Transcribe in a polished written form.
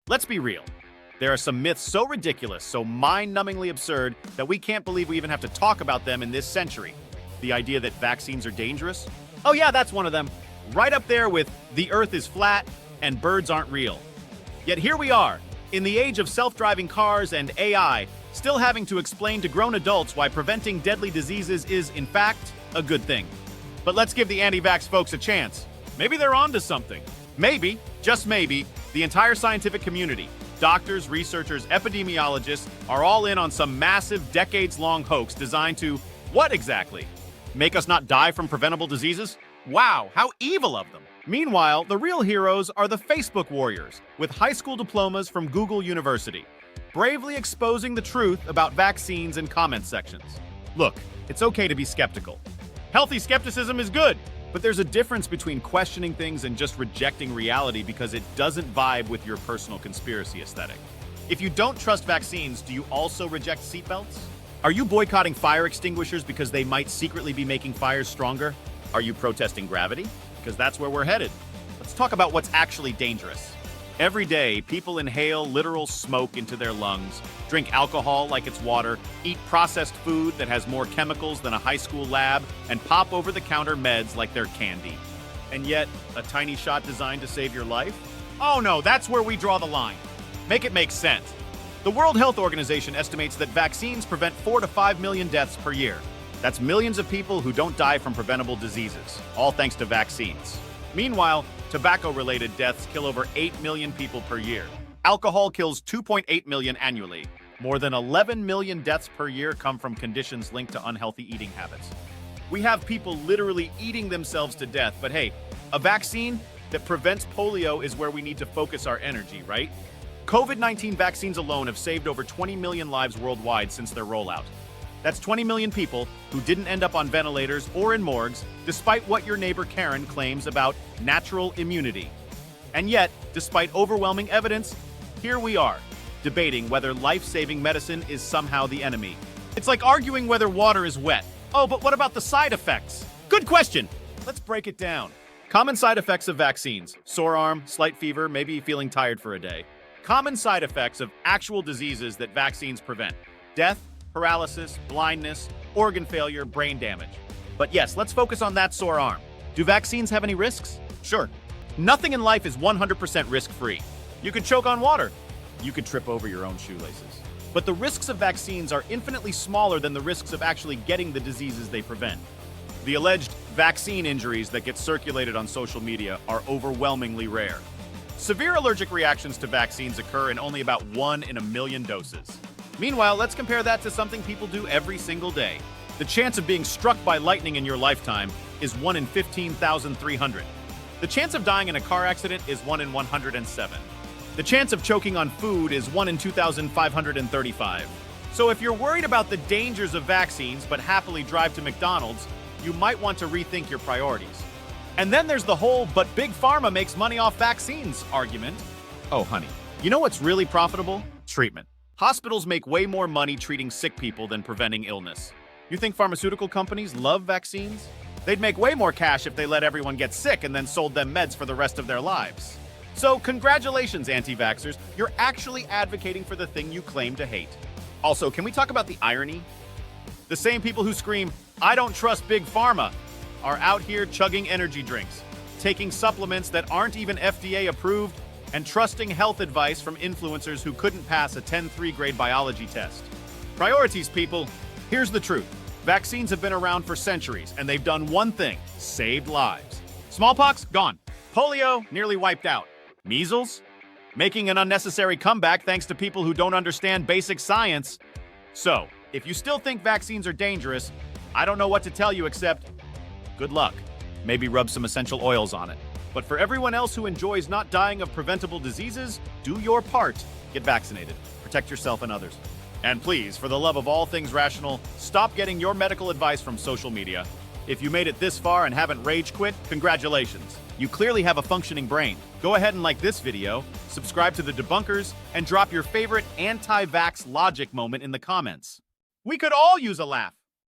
Let's be real. There are some myths so ridiculous, so mind-numbingly absurd, that we can't believe we even have to talk about them in this century. The idea that vaccines are dangerous? Oh yeah, that's one of them. Right up there with the Earth is flat and birds aren't real. Yet here we are, in the age of self-driving cars and AI, still having to explain to grown adults why preventing deadly diseases is, in fact, a good thing. But let's give the anti-vax folks a chance. Maybe they're onto something. Maybe, just maybe, the entire scientific community, doctors, researchers, epidemiologists, are all in on some massive, decades-long hoax designed to, what exactly? Make us not die from preventable diseases? Wow, how evil of them! Meanwhile, the real heroes are the Facebook warriors, with high school diplomas from Google University, bravely exposing the truth about vaccines in comment sections. Look, it's okay to be skeptical. Healthy skepticism is good, but there's a difference between questioning things and just rejecting reality because it doesn't vibe with your personal conspiracy aesthetic. If you don't trust vaccines, do you also reject seatbelts? Are you boycotting fire extinguishers because they might secretly be making fires stronger? Are you protesting gravity? Because that's where we're headed. Let's talk about what's actually dangerous. Every day, people inhale literal smoke into their lungs, drink alcohol like it's water, eat processed food that has more chemicals than a high school lab, and pop over-the-counter meds like they're candy. And yet, a tiny shot designed to save your life? Oh no, that's where we draw the line. Make it make sense. The World Health Organization estimates that vaccines prevent 4 to 5 million deaths per year. That's millions of people who don't die from preventable diseases, all thanks to vaccines. Meanwhile, tobacco-related deaths kill over 8 million people per year. Alcohol kills 2.8 million annually. More than 11 million deaths per year come from conditions linked to unhealthy eating habits. We have people literally eating themselves to death, but hey, a vaccine that prevents polio is where we need to focus our energy, right? COVID-19 vaccines alone have saved over 20 million lives worldwide since their rollout. That's 20 million people who didn't end up on ventilators or in morgues, despite what your neighbor Karen claims about natural immunity. And yet, despite overwhelming evidence, here we are, debating whether life-saving medicine is somehow the enemy. It's like arguing whether water is wet. Oh, but what about the side effects? Good question! Let's break it down. Common side effects of vaccines: sore arm, slight fever, maybe feeling tired for a day. Common side effects of actual diseases that vaccines prevent: death, paralysis, blindness, organ failure, brain damage. But yes, let's focus on that sore arm. Do vaccines have any risks? Sure. Nothing in life is 100% risk-free. You could choke on water. You could trip over your own shoelaces. But the risks of vaccines are infinitely smaller than the risks of actually getting the diseases they prevent. The alleged vaccine injuries that get circulated on social media are overwhelmingly rare. Severe allergic reactions to vaccines occur in only about 1 in a million doses. Meanwhile, let's compare that to something people do every single day. The chance of being struck by lightning in your lifetime is 1 in 15,300. The chance of dying in a car accident is 1 in 107. The chance of choking on food is 1 in 2,535. So if you're worried about the dangers of vaccines but happily drive to McDonald's, you might want to rethink your priorities. And then there's the whole "but Big Pharma makes money off vaccines" argument. Oh, honey, you know what's really profitable? Treatment. Hospitals make way more money treating sick people than preventing illness. You think pharmaceutical companies love vaccines? They'd make way more cash if they let everyone get sick and then sold them meds for the rest of their lives. So congratulations, anti-vaxxers. You're actually advocating for the thing you claim to hate. Also, can we talk about the irony? The same people who scream, "I don't trust Big Pharma," are out here chugging energy drinks, taking supplements that aren't even FDA approved, and trusting health advice from influencers who couldn't pass a 10-3 grade biology test. Priorities, people. Here's the truth. Vaccines have been around for centuries, and they've done one thing: saved lives. Smallpox? Gone. Polio? Nearly wiped out. Measles? Making an unnecessary comeback thanks to people who don't understand basic science. So, if you still think vaccines are dangerous, I don't know what to tell you except good luck. Maybe rub some essential oils on it. But for everyone else who enjoys not dying of preventable diseases, do your part. Get vaccinated. Protect yourself and others. And please, for the love of all things rational, stop getting your medical advice from social media. If you made it this far and haven't rage quit, congratulations. You clearly have a functioning brain. Go ahead and like this video, subscribe to the Debunkers, and drop your favorite anti-vax logic moment in the comments. We could all use a laugh.